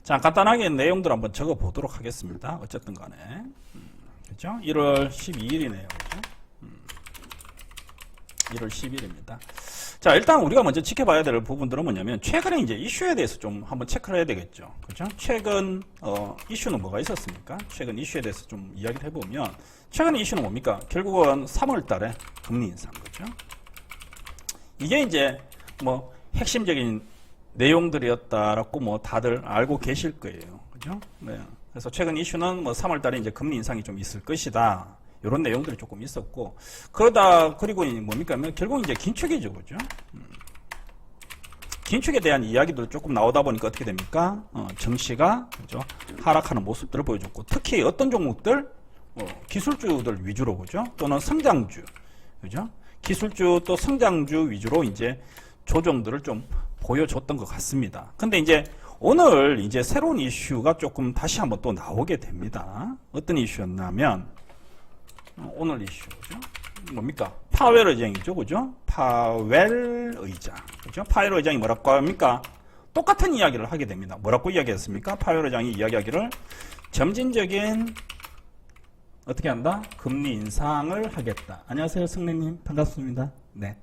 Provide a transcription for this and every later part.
자, 간단하게 내용들 한번 적어 보도록 하겠습니다. 어쨌든 간에. 그죠? 1월 12일이네요. 그죠? 1월 10일입니다. 자, 일단 우리가 먼저 지켜봐야 될 부분들은 뭐냐면, 최근에 이제 이슈에 대해서 좀 한번 체크를 해야 되겠죠. 그죠? 최근, 이슈는 뭐가 있었습니까? 최근 이슈에 대해서 좀 이야기를 해보면, 최근 이슈는 뭡니까? 결국은 3월 달에 금리 인상, 그죠? 이게 이제, 뭐, 핵심적인 내용들이었다라고 뭐 다들 알고 계실 거예요. 그죠? 네. 그래서 최근 이슈는 뭐 3월 달에 이제 금리 인상이 좀 있을 것이다. 이런 내용들이 조금 있었고, 그리고 뭡니까? 결국 이제 긴축이죠. 그죠? 긴축에 대한 이야기도 조금 나오다 보니까 어떻게 됩니까? 증시가, 그죠? 하락하는 모습들을 보여줬고, 특히 어떤 종목들? 기술주들 위주로, 그죠? 또는 성장주, 그죠? 기술주 또 성장주 위주로 이제 조정들을 좀 보여줬던 것 같습니다. 근데 이제 오늘 이제 새로운 이슈가 조금 다시 한번 또 나오게 됩니다. 어떤 이슈였냐면, 오늘 이슈죠. 뭡니까? 파웰 의장이죠. 그죠? 파웰 의장. 그죠? 파웰 의장이 뭐라고 합니까? 똑같은 이야기를 하게 됩니다. 뭐라고 이야기했습니까? 파웰 의장이 이야기하기를 점진적인 어떻게 한다? 금리 인상을 하겠다. 안녕하세요, 승래님. 반갑습니다. 네.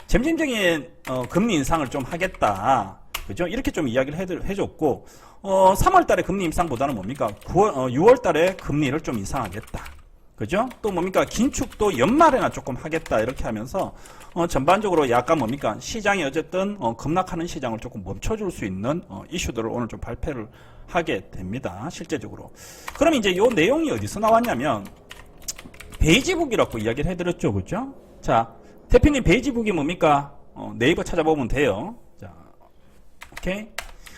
점진적인 금리 인상을 좀 하겠다. 그죠? 이렇게 좀 이야기를 해줬고, 3월 달에 금리 인상보다는 뭡니까? 6월 달에 금리를 좀 인상하겠다. 그죠? 또 뭡니까? 긴축도 연말에나 조금 하겠다. 이렇게 하면서, 전반적으로 약간 뭡니까? 시장이 어쨌든, 급락하는 시장을 조금 멈춰줄 수 있는, 이슈들을 오늘 좀 발표를 하게 됩니다. 실제적으로. 그럼 이제 요 내용이 어디서 나왔냐면, 베이지북이라고 이야기를 해드렸죠. 그죠? 자, 대표님 베이지북이 뭡니까? 네이버 찾아보면 돼요. 자, 오케이.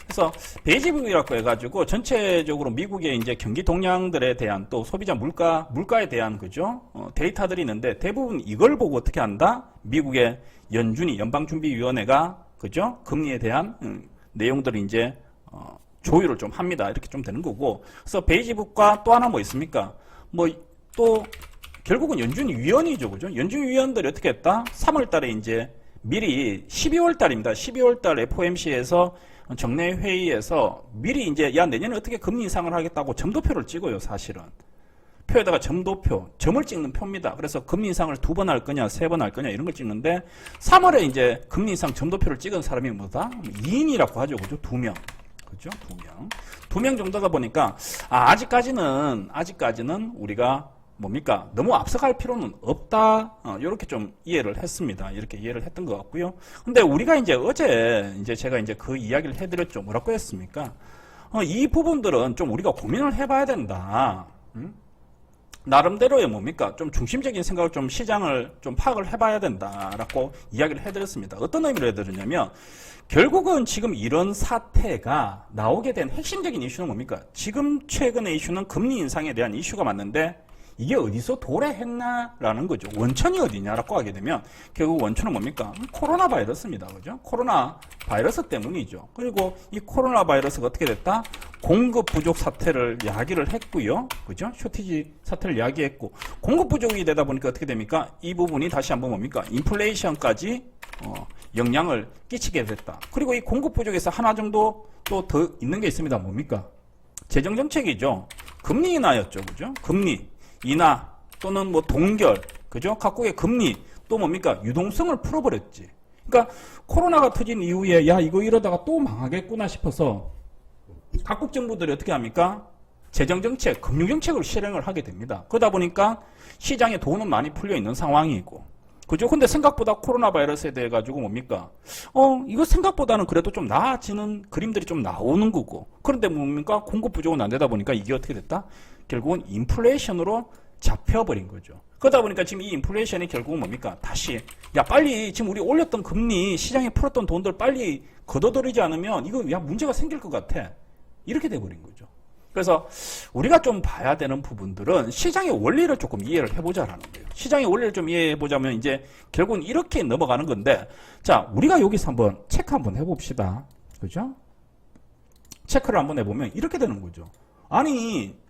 그래서 베이지북이라고 해가지고 전체적으로 미국의 이제 경기 동향들에 대한 또 소비자 물가에 대한 그죠? 데이터들이 있는데 대부분 이걸 보고 어떻게 한다? 미국의 연방준비위원회가 그죠? 금리에 대한 내용들을 이제 조율을 좀 합니다. 이렇게 좀 되는 거고. 그래서 베이지북과 또 하나 뭐 있습니까? 뭐 또 결국은 연준위원이죠. 그죠? 연준위원들이 어떻게 했다? 3월 달에 이제 미리 12월 달입니다. 12월 달 FOMC에서 정례 회의에서 미리 이제 야 내년에 어떻게 금리 인상을 하겠다고 점도표를 찍어요. 사실은. 표에다가 점도표, 점을 찍는 표입니다. 그래서 금리 인상을 2번 할 거냐, 3번 할 거냐 이런 걸 찍는데 3월에 이제 금리 인상 점도표를 찍은 사람이 뭐다? 2인이라고 하죠. 그죠? 2명. 그죠? 2명. 2명 정도다 보니까 아직까지는 우리가 뭡니까? 너무 앞서갈 필요는 없다. 이렇게 좀 이해를 했습니다. 이렇게 이해를 했던 것 같고요. 근데 우리가 이제 어제 제가 이제 그 이야기를 해드렸죠. 뭐라고 했습니까? 이 부분들은 좀 우리가 고민을 해봐야 된다. 나름대로의 뭡니까? 좀 중심적인 생각을 좀 시장을 좀 파악을 해봐야 된다라고 이야기를 해드렸습니다. 어떤 의미로 해드렸냐면 결국은 지금 이런 사태가 나오게 된 핵심적인 이슈는 뭡니까? 지금 최근의 이슈는 금리 인상에 대한 이슈가 맞는데 이게 어디서 도래했나라는 거죠. 원천이 어디냐라고 하게 되면 결국 원천은 뭡니까? 코로나 바이러스입니다. 그죠? 코로나 바이러스 때문이죠. 그리고 이 코로나 바이러스가 어떻게 됐다? 공급 부족 사태를 야기를 했고요. 그죠? 쇼티지 사태를 야기했고 공급 부족이 되다 보니까 어떻게 됩니까? 이 부분이 다시 한번 뭡니까? 인플레이션까지 영향을 끼치게 됐다. 그리고 이 공급 부족에서 하나 정도 또 더 있는 게 있습니다. 뭡니까? 재정 정책이죠. 금리 인하였죠. 그죠? 금리 인하 또는 뭐 동결, 그죠? 각국의 금리 또 뭡니까? 유동성을 풀어버렸지. 그러니까 코로나가 터진 이후에 야 이거 이러다가 또 망하겠구나 싶어서 각국 정부들이 어떻게 합니까? 재정정책, 금융정책을 실행을 하게 됩니다. 그러다 보니까 시장에 돈은 많이 풀려 있는 상황이고, 그죠? 근데 생각보다 코로나 바이러스에 대해 가지고 뭡니까? 이거 생각보다는 그래도 좀 나아지는 그림들이 좀 나오는 거고, 그런데 뭡니까? 공급 부족은 안 되다 보니까 이게 어떻게 됐다? 결국은 인플레이션으로 잡혀버린 거죠. 그러다 보니까 지금 이 인플레이션이 결국은 뭡니까? 다시 야 빨리 지금 우리 올렸던 금리 시장에 풀었던 돈들 빨리 걷어들이지 않으면 이거 야 문제가 생길 것 같아. 이렇게 돼버린 거죠. 그래서 우리가 좀 봐야 되는 부분들은 시장의 원리를 조금 이해를 해보자라는 거예요. 시장의 원리를 좀 이해해보자면 이제 결국은 이렇게 넘어가는 건데, 자 우리가 여기서 한번 체크 한번 해봅시다. 그죠? 체크를 한번 해보면 이렇게 되는 거죠. 아니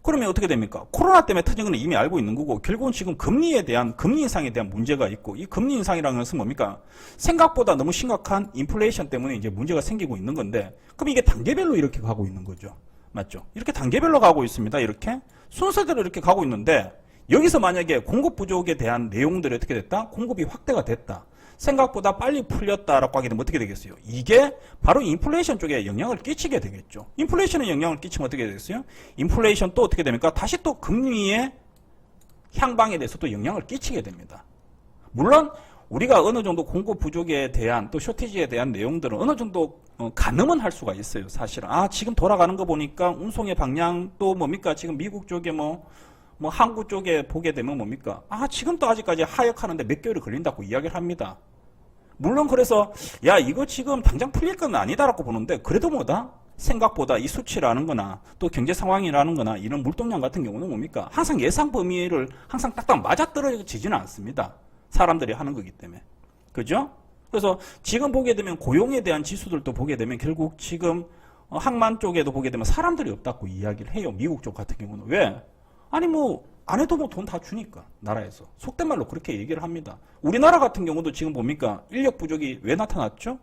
그러면 어떻게 됩니까? 코로나 때문에 터진 건 이미 알고 있는 거고 결국은 지금 금리 인상에 대한 문제가 있고 이 금리 인상이라는 것은 뭡니까? 생각보다 너무 심각한 인플레이션 때문에 이제 문제가 생기고 있는 건데 그럼 이게 단계별로 이렇게 가고 있는 거죠. 맞죠? 이렇게 단계별로 가고 있습니다. 이렇게 순서대로 이렇게 가고 있는데 여기서 만약에 공급 부족에 대한 내용들이 어떻게 됐다? 공급이 확대가 됐다. 생각보다 빨리 풀렸다라고 하게 되면 어떻게 되겠어요? 이게 바로 인플레이션 쪽에 영향을 끼치게 되겠죠. 인플레이션에 영향을 끼치면 어떻게 되겠어요? 인플레이션 또 어떻게 됩니까? 다시 또 금리의 향방에 대해서 또 영향을 끼치게 됩니다. 물론 우리가 어느 정도 공급 부족에 대한 또 쇼티지에 대한 내용들은 어느 정도 가늠은 할 수가 있어요. 사실은 지금 돌아가는 거 보니까 운송의 방향 또 뭡니까? 지금 미국 쪽에 뭐 항구 쪽에 보게 되면 뭡니까? 지금도 아직까지 하역하는데 몇 개월이 걸린다고 이야기를 합니다. 물론 그래서 이거 지금 당장 풀릴 건 아니다라고 보는데 그래도 뭐다? 생각보다 이 수치라는 거나 또 경제 상황이라는 거나 이런 물동량 같은 경우는 뭡니까? 항상 예상 범위를 항상 딱딱 맞아떨어지지는 않습니다. 사람들이 하는 거기 때문에. 그죠? 그래서 지금 보게 되면 고용에 대한 지수들도 보게 되면 결국 지금 항만 쪽에도 보게 되면 사람들이 없다고 이야기를 해요. 미국 쪽 같은 경우는. 왜? 안 해도 돈 다 주니까, 나라에서. 속된 말로 그렇게 얘기를 합니다. 우리나라 같은 경우도 지금 봅니까? 인력 부족이 왜 나타났죠?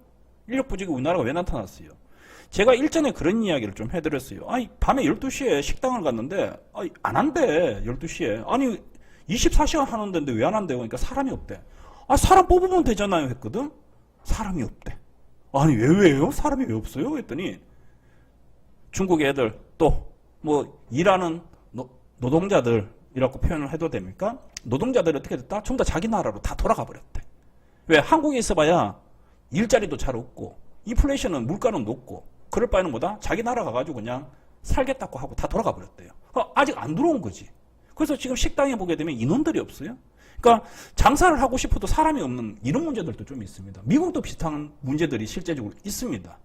인력 부족이 우리나라가 왜 나타났어요? 제가 일전에 그런 이야기를 좀 해드렸어요. 밤에 12시에 식당을 갔는데, 안 한대, 12시에. 24시간 하는 데인데 왜 안 한대요? 그러니까 사람이 없대. 사람 뽑으면 되잖아요. 했거든? 사람이 없대. 왜요? 사람이 왜 없어요? 했더니, 중국 애들, 또, 일하는 노동자들이라고 표현을 해도 됩니까? 노동자들이 어떻게 됐다? 전부 다 자기 나라로 다 돌아가 버렸대. 왜? 한국에 있어봐야 일자리도 잘 없고 인플레이션은 물가는 높고 그럴 바에는 뭐다? 자기 나라 가가지고 그냥 살겠다고 하고 다 돌아가 버렸대요. 아직 안 들어온 거지. 그래서 지금 식당에 보게 되면 인원들이 없어요. 그러니까 장사를 하고 싶어도 사람이 없는 이런 문제들도 좀 있습니다. 미국도 비슷한 문제들이 실제적으로 있습니다.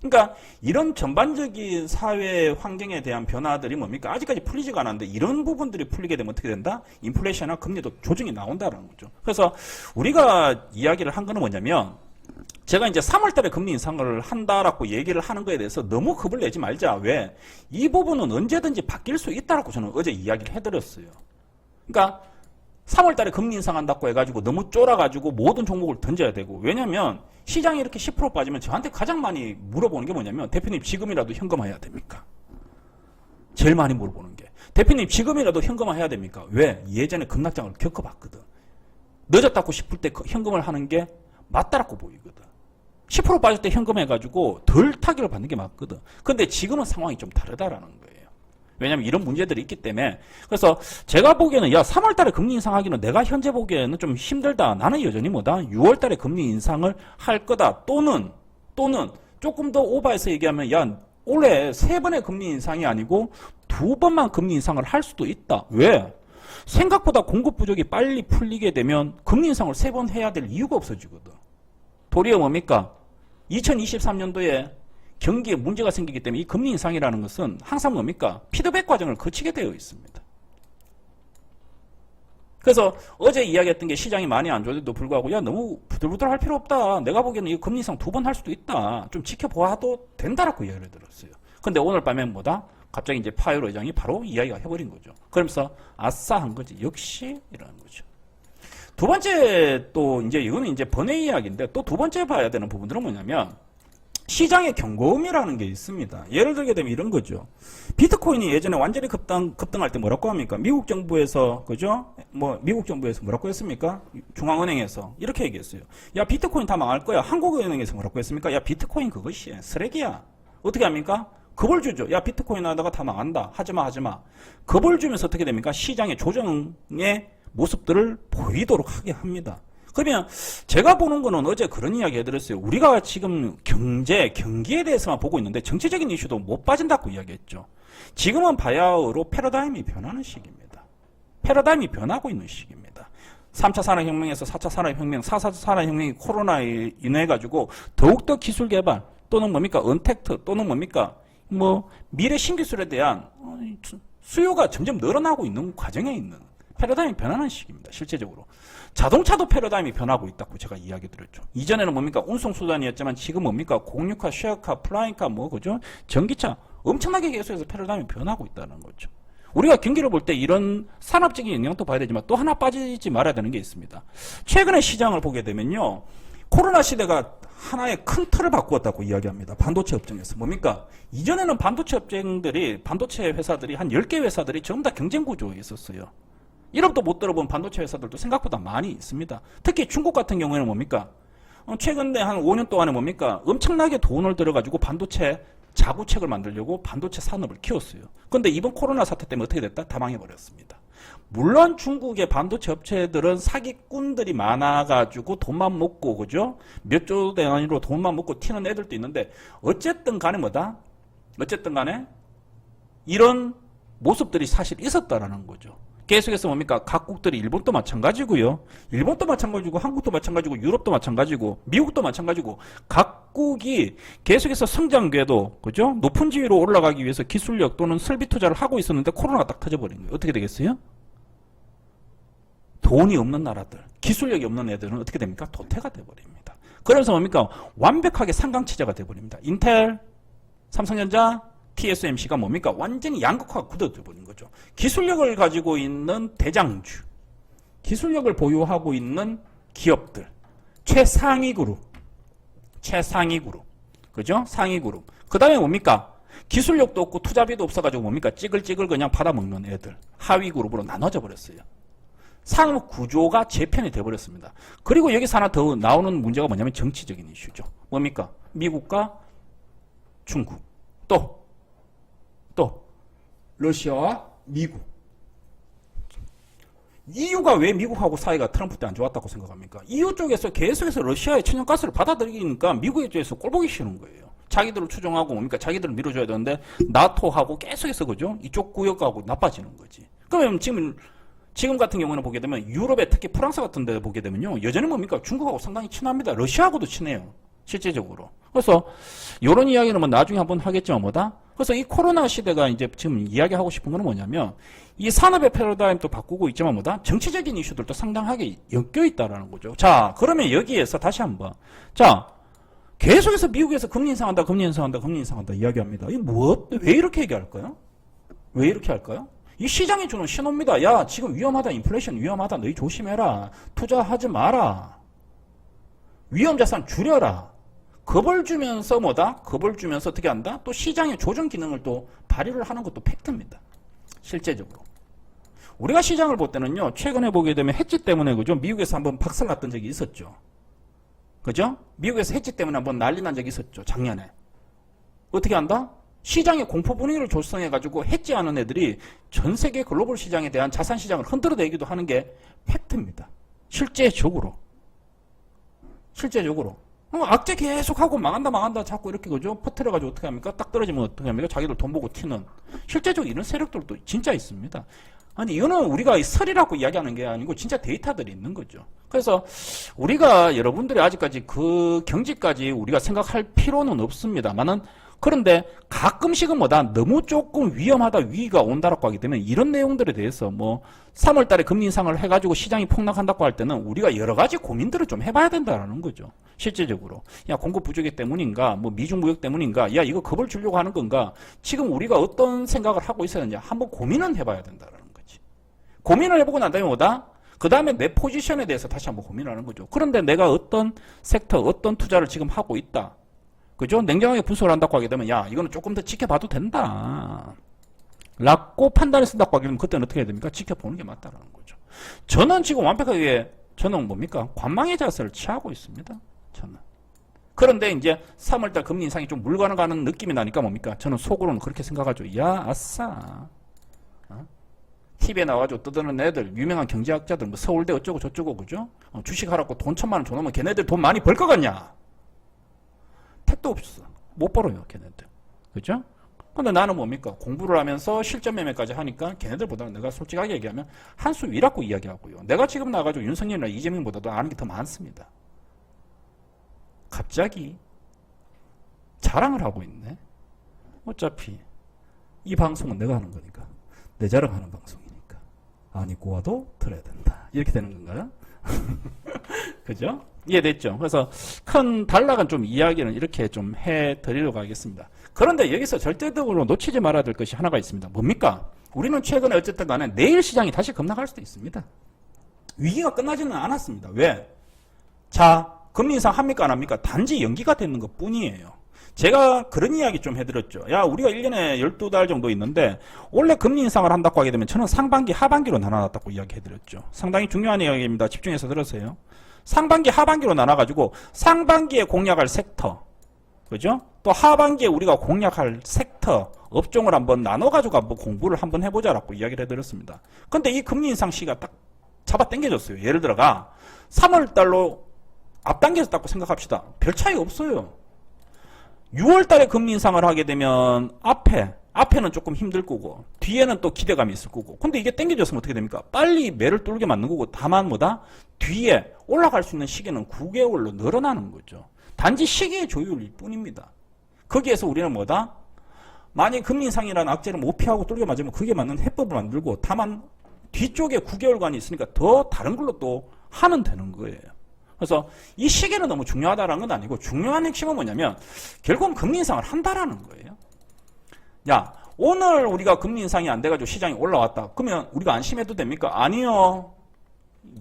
그러니까 이런 전반적인 사회 환경에 대한 변화들이 뭡니까? 아직까지 풀리지가 않았는데 이런 부분들이 풀리게 되면 어떻게 된다? 인플레이션이나 금리도 조정이 나온다는 거죠. 그래서 우리가 이야기를 한 거는 뭐냐면 제가 이제 3월 달에 금리 인상을 한다라고 얘기를 하는 거에 대해서 너무 겁을 내지 말자. 왜? 이 부분은 언제든지 바뀔 수 있다라고 저는 어제 이야기를 해드렸어요. 그러니까 3월 달에 금리 인상한다고 해가지고 너무 쫄아가지고 모든 종목을 던져야 되고 왜냐면 시장이 이렇게 10% 빠지면 저한테 가장 많이 물어보는 게 뭐냐면 대표님 지금이라도 현금화해야 됩니까? 제일 많이 물어보는 게 대표님 지금이라도 현금화해야 됩니까? 왜? 예전에 급락장을 겪어봤거든. 늦었다고 싶을 때 현금을 하는 게 맞다라고 보이거든. 10% 빠질 때 현금해가지고 덜 타격을 받는 게 맞거든. 근데 지금은 상황이 좀 다르다라는 거예요. 왜냐면 이런 문제들이 있기 때문에. 그래서 제가 보기에는 3월 달에 금리 인상하기는 내가 현재 보기에는 좀 힘들다. 나는 여전히 6월 달에 금리 인상을 할 거다. 또는 조금 더 오버해서 얘기하면 올해 3번의 금리 인상이 아니고 2번만 금리 인상을 할 수도 있다. 왜? 생각보다 공급 부족이 빨리 풀리게 되면 금리 인상을 3번 해야 될 이유가 없어지거든. 도리어 뭡니까? 2023년도에 경기에 문제가 생기기 때문에 이 금리 인상이라는 것은 항상 뭡니까? 피드백 과정을 거치게 되어 있습니다. 그래서 어제 이야기했던 게 시장이 많이 안 좋은데도 불구하고 너무 부들부들 할 필요 없다. 내가 보기에는 이 금리 인상 2번 할 수도 있다. 좀 지켜봐도 된다라고 이야기를 들었어요. 근데 오늘 밤엔 뭐다? 갑자기 이제 파월 의장이 바로 이야기가 해버린 거죠. 그러면서 아싸 한 거지. 역시 이라는 거죠. 두 번째 또 이거는 번외 이야기인데 또 두 번째 봐야 되는 부분들은 뭐냐면 시장의 경고음이라는 게 있습니다. 예를 들게 되면 이런 거죠. 비트코인이 예전에 완전히 급등할 때 뭐라고 합니까? 미국 정부에서, 그죠? 미국 정부에서 뭐라고 했습니까? 중앙은행에서. 이렇게 얘기했어요. 비트코인 다 망할 거야. 한국은행에서 뭐라고 했습니까? 비트코인 그것이 쓰레기야. 어떻게 합니까? 겁을 주죠. 비트코인 하다가 다 망한다. 하지마. 겁을 주면서 어떻게 됩니까? 시장의 조정의 모습들을 보이도록 하게 합니다. 그러면 제가 보는 거는 어제 그런 이야기 해드렸어요. 우리가 지금 경기에 대해서만 보고 있는데 정치적인 이슈도 못 빠진다고 이야기했죠. 지금은 바야흐로 패러다임이 변하는 시기입니다. 패러다임이 변하고 있는 시기입니다. 3차 산업혁명에서 4차 산업혁명, 4차 산업혁명이 코로나에 인해 가지고 더욱더 기술 개발 또는 언택트 또는 미래 신기술에 대한 수요가 점점 늘어나고 있는 과정에 있는 패러다임이 변하는 시기입니다. 실제적으로. 자동차도 패러다임이 변하고 있다고 제가 이야기 드렸죠. 이전에는 운송수단이었지만 지금 공유카, 쉐어카, 플라잉카 그죠? 전기차 엄청나게 계속해서 패러다임이 변하고 있다는 거죠. 우리가 경기를 볼 때 이런 산업적인 영향도 봐야 되지만 또 하나 빠지지 말아야 되는 게 있습니다. 최근에 시장을 보게 되면요. 코로나 시대가 하나의 큰 틀을 바꾸었다고 이야기합니다. 반도체 업종에서. 뭡니까? 이전에는 반도체 회사들이 한 10개 회사들이 전부 다 경쟁 구조에 있었어요. 이름도 못 들어본 반도체 회사들도 생각보다 많이 있습니다. 특히 중국 같은 경우에는 뭡니까? 최근에 한 5년 동안에 뭡니까? 엄청나게 돈을 들여가지고 반도체 자구책을 만들려고 반도체 산업을 키웠어요. 그런데 이번 코로나 사태 때문에 어떻게 됐다? 다 망해버렸습니다. 물론 중국의 반도체 업체들은 사기꾼들이 많아가지고 돈만 먹고, 그죠? 몇 조 단위로 돈만 먹고 튀는 애들도 있는데, 어쨌든 간에 뭐다? 어쨌든 간에 이런 모습들이 사실 있었다라는 거죠. 계속해서 뭡니까? 각국들이 일본도 마찬가지고요. 일본도 마찬가지고, 한국도 마찬가지고, 유럽도 마찬가지고, 미국도 마찬가지고, 각국이 계속해서 성장 궤도, 그죠? 높은 지위로 올라가기 위해서 기술력 또는 설비 투자를 하고 있었는데 코로나가 딱 터져버린 거예요. 어떻게 되겠어요? 돈이 없는 나라들, 기술력이 없는 애들은 어떻게 됩니까? 도태가 돼버립니다. 그래서 뭡니까? 완벽하게 상강체제가 돼버립니다. 인텔, 삼성전자, TSMC가 뭡니까? 완전히 양극화가 굳어져 버린 거죠. 기술력을 가지고 있는 대장주, 기술력을 보유하고 있는 기업들, 최상위 그룹, 그죠? 상위 그룹. 그 다음에 뭡니까? 기술력도 없고 투자비도 없어가지고 뭡니까? 찌글찌글 그냥 받아먹는 애들, 하위 그룹으로 나눠져 버렸어요. 산업 구조가 재편이 돼버렸습니다. 그리고 여기서 하나 더 나오는 문제가 뭐냐면 정치적인 이슈죠. 뭡니까? 미국과 중국, 또 러시아와 미국. EU가 왜 미국하고 사이가 트럼프 때 안 좋았다고 생각합니까? EU 쪽에서 계속해서 러시아의 천연가스를 받아들이니까 미국에 대해서 꼴보기 싫은 거예요. 자기들을 추종하고 뭡니까? 자기들을 밀어줘야 되는데 나토하고 계속해서 그죠? 이쪽 구역하고 나빠지는 거지. 그러면 지금 같은 경우는 보게 되면 유럽에 특히 프랑스 같은 데 보게 되면요. 여전히 뭡니까? 중국하고 상당히 친합니다. 러시아하고도 친해요. 실제적으로. 그래서 이런 이야기는 뭐 나중에 한번 하겠지만 뭐다? 그래서 이 코로나 시대가 이제 지금 이야기하고 싶은 건 뭐냐면 이 산업의 패러다임도 바꾸고 있지만 뭐다? 정치적인 이슈들도 상당하게 엮여 있다라는 거죠. 자, 그러면 여기에서 다시 한번. 자, 계속해서 미국에서 금리 인상한다 이야기합니다. 이거 왜 이렇게 얘기할까요? 왜 이렇게 할까요? 이 시장이 주는 신호입니다. 야, 지금 위험하다. 인플레이션 위험하다. 너희 조심해라. 투자하지 마라. 위험자산 줄여라. 겁을 주면서 뭐다? 겁을 주면서 어떻게 한다? 또 시장의 조정 기능을 또 발휘를 하는 것도 팩트입니다. 실제적으로. 우리가 시장을 볼 때는요, 최근에 보게 되면 해지 때문에, 그죠? 미국에서 한번 박살났던 적이 있었죠. 그죠? 미국에서 해지 때문에 한번 난리 난 적이 있었죠. 작년에. 어떻게 한다? 시장의 공포 분위기를 조성해가지고 해지하는 애들이 전 세계 글로벌 시장에 대한 자산 시장을 흔들어대기도 하는 게 팩트입니다. 실제적으로. 악재 계속하고 망한다 자꾸 이렇게 그죠? 퍼뜨려가지고 어떻게 합니까? 딱 떨어지면 어떻게 합니까? 자기들 돈 보고 튀는 실제적으로 이런 세력들도 진짜 있습니다. 아니 이거는 우리가 설이라고 이야기하는 게 아니고 진짜 데이터들이 있는 거죠. 그래서 우리가 여러분들이 아직까지 그 경지까지 우리가 생각할 필요는 없습니다만은 그런데 가끔씩은 뭐다 너무 조금 위험하다 위기가 온다라고 하게 되면 이런 내용들에 대해서 뭐 3월 달에 금리 인상을 해가지고 시장이 폭락한다고 할 때는 우리가 여러 가지 고민들을 좀 해봐야 된다라는 거죠. 실제적으로. 야, 공급 부족이 때문인가, 뭐 미중 무역 때문인가, 야, 이거 겁을 주려고 하는 건가, 지금 우리가 어떤 생각을 하고 있어야 되는지 한번 고민은 해봐야 된다라는 거지. 고민을 해보고 난 다음에 뭐다? 그 다음에 내 포지션에 대해서 다시 한번 고민하는 거죠. 그런데 내가 어떤 섹터, 어떤 투자를 지금 하고 있다. 그죠? 냉정하게 분석을 한다고 하게 되면 야 이거는 조금 더 지켜봐도 된다 라고 판단을 쓴다고 하게 되면 그때는 어떻게 해야 됩니까? 지켜보는 게 맞다라는 거죠. 저는 지금 완벽하게 저는 뭡니까? 관망의 자세를 취하고 있습니다. 저는. 그런데 이제 3월달 금리 인상이 좀 물건가는 느낌이 나니까 뭡니까? 저는 속으로는 그렇게 생각하죠. 야 아싸 TV에 나와가지고 떠드는 애들 유명한 경제학자들 뭐 서울대 어쩌고 저쩌고 그죠? 주식하라고 돈 1,000만 원 줘놓으면 걔네들 돈 많이 벌 것 같냐? 택도 없어. 못 벌어요, 걔네들. 그죠? 근데 나는 뭡니까? 공부를 하면서 실전 매매까지 하니까 걔네들보다는 내가 솔직하게 얘기하면 한 수 위라고 이야기하고요. 내가 지금 나가지고 윤석열이나 이재명보다도 아는 게 더 많습니다. 갑자기 자랑을 하고 있네. 어차피 이 방송은 내가 하는 거니까. 내 자랑하는 방송이니까. 아니 꼬아도 들어야 된다. 이렇게 되는 건가요? 그죠? 이해됐죠? 그래서 큰 단락은 좀 이야기는 이렇게 좀 해드리려고 하겠습니다. 그런데 여기서 절대적으로 놓치지 말아야 될 것이 하나가 있습니다. 뭡니까? 우리는 최근에 어쨌든 간에 내일 시장이 다시 급락할 수도 있습니다. 위기가 끝나지는 않았습니다. 왜? 자, 금리 인상 합니까 안 합니까? 단지 연기가 되는 것 뿐이에요. 제가 그런 이야기 좀 해드렸죠. 야, 우리가 1년에 12달 정도 있는데 원래 금리 인상을 한다고 하게 되면 저는 상반기, 하반기로 나눠놨다고 이야기 해드렸죠. 상당히 중요한 이야기입니다. 집중해서 들으세요. 상반기, 하반기로 나눠가지고 상반기에 공략할 섹터, 그죠? 또 하반기에 우리가 공략할 섹터, 업종을 한번 나눠가지고 한번 공부를 한번 해보자라고 이야기를 해드렸습니다. 근데 이 금리 인상 시기가 딱 잡아 당겨졌어요. 예를 들어가 3월달로 앞당겨졌다고 생각합시다. 별 차이 없어요. 6월달에 금리 인상을 하게 되면 앞에는 조금 힘들 거고 뒤에는 또 기대감이 있을 거고. 근데 이게 당겨졌으면 어떻게 됩니까? 빨리 매를 뚫게 만든 거고 다만 뭐다? 뒤에 올라갈 수 있는 시기는 9개월로 늘어나는 거죠. 단지 시기의 조율일 뿐입니다. 거기에서 우리는 뭐다? 만약 금리 인상이라는 악재를 못 피하고 뚫게 맞으면 그게 맞는 해법을 만들고 다만 뒤쪽에 9개월간이 있으니까 더 다른 걸로 또 하면 되는 거예요. 그래서 이 시기는 너무 중요하다는 건 아니고 중요한 핵심은 뭐냐면 결국은 금리 인상을 한다라는 거예요. 야, 오늘 우리가 금리 인상이 안 돼가지고 시장이 올라왔다. 그러면 우리가 안심해도 됩니까? 아니요.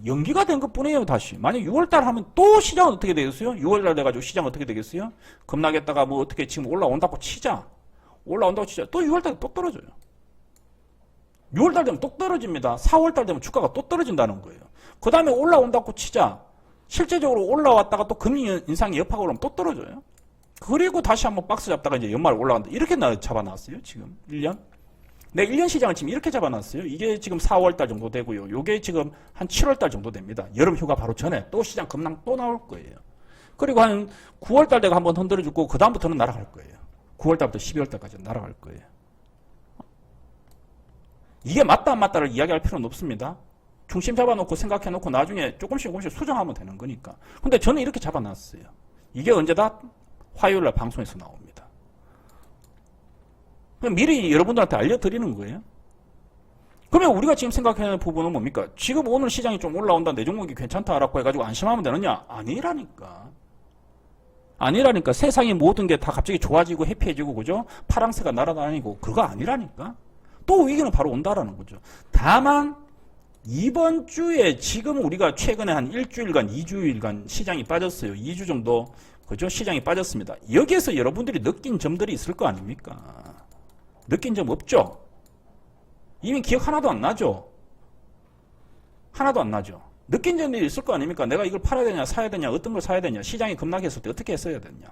연기가 된 것 뿐이에요, 다시. 만약 6월달 하면 또 시장은 어떻게 되겠어요? 6월달 돼가지고 시장 어떻게 되겠어요? 급락했다가 뭐 어떻게 지금 올라온다고 치자. 올라온다고 치자. 또 6월달에 또 떨어져요. 6월달 되면 또 떨어집니다. 4월달 되면 주가가 또 떨어진다는 거예요. 그 다음에 올라온다고 치자. 실제적으로 올라왔다가 또 금리 인상이 여파가 오르면 또 떨어져요. 그리고 다시 한번 박스 잡다가 이제 연말 올라간다. 이렇게 잡아놨어요, 지금. 1년. 네, 1년 시장을 지금 이렇게 잡아놨어요. 이게 지금 4월달 정도 되고요. 요게 지금 한 7월달 정도 됩니다. 여름 휴가 바로 전에 또 시장 급락 또 나올 거예요. 그리고 한 9월달 되고 한번 흔들어주고 그다음부터는 날아갈 거예요. 9월달부터 12월달까지 날아갈 거예요. 이게 맞다 안 맞다를 이야기할 필요는 없습니다. 중심 잡아놓고 생각해놓고 나중에 조금씩 수정하면 되는 거니까. 근데 저는 이렇게 잡아놨어요. 이게 언제다? 화요일날 방송에서 나옵니다. 그럼 미리 여러분들한테 알려드리는 거예요. 그러면 우리가 지금 생각하는 부분은 뭡니까? 지금 오늘 시장이 좀 올라온다, 내 종목이 괜찮다라고 해가지고 안심하면 되느냐? 아니라니까. 아니라니까. 세상의 모든 게 다 갑자기 좋아지고 해피해지고, 그죠? 파랑새가 날아다니고, 그거 아니라니까. 또 위기는 바로 온다라는 거죠. 다만, 이번 주에 지금 우리가 최근에 한 일주일간, 2주일간 시장이 빠졌어요. 2주 정도, 그죠? 시장이 빠졌습니다. 여기에서 여러분들이 느낀 점들이 있을 거 아닙니까? 느낀 점 없죠? 이미 기억 하나도 안 나죠? 하나도 안 나죠? 느낀 점이 있을 거 아닙니까? 내가 이걸 팔아야 되냐, 사야 되냐, 어떤 걸 사야 되냐, 시장이 급락했을 때 어떻게 했어야 되냐.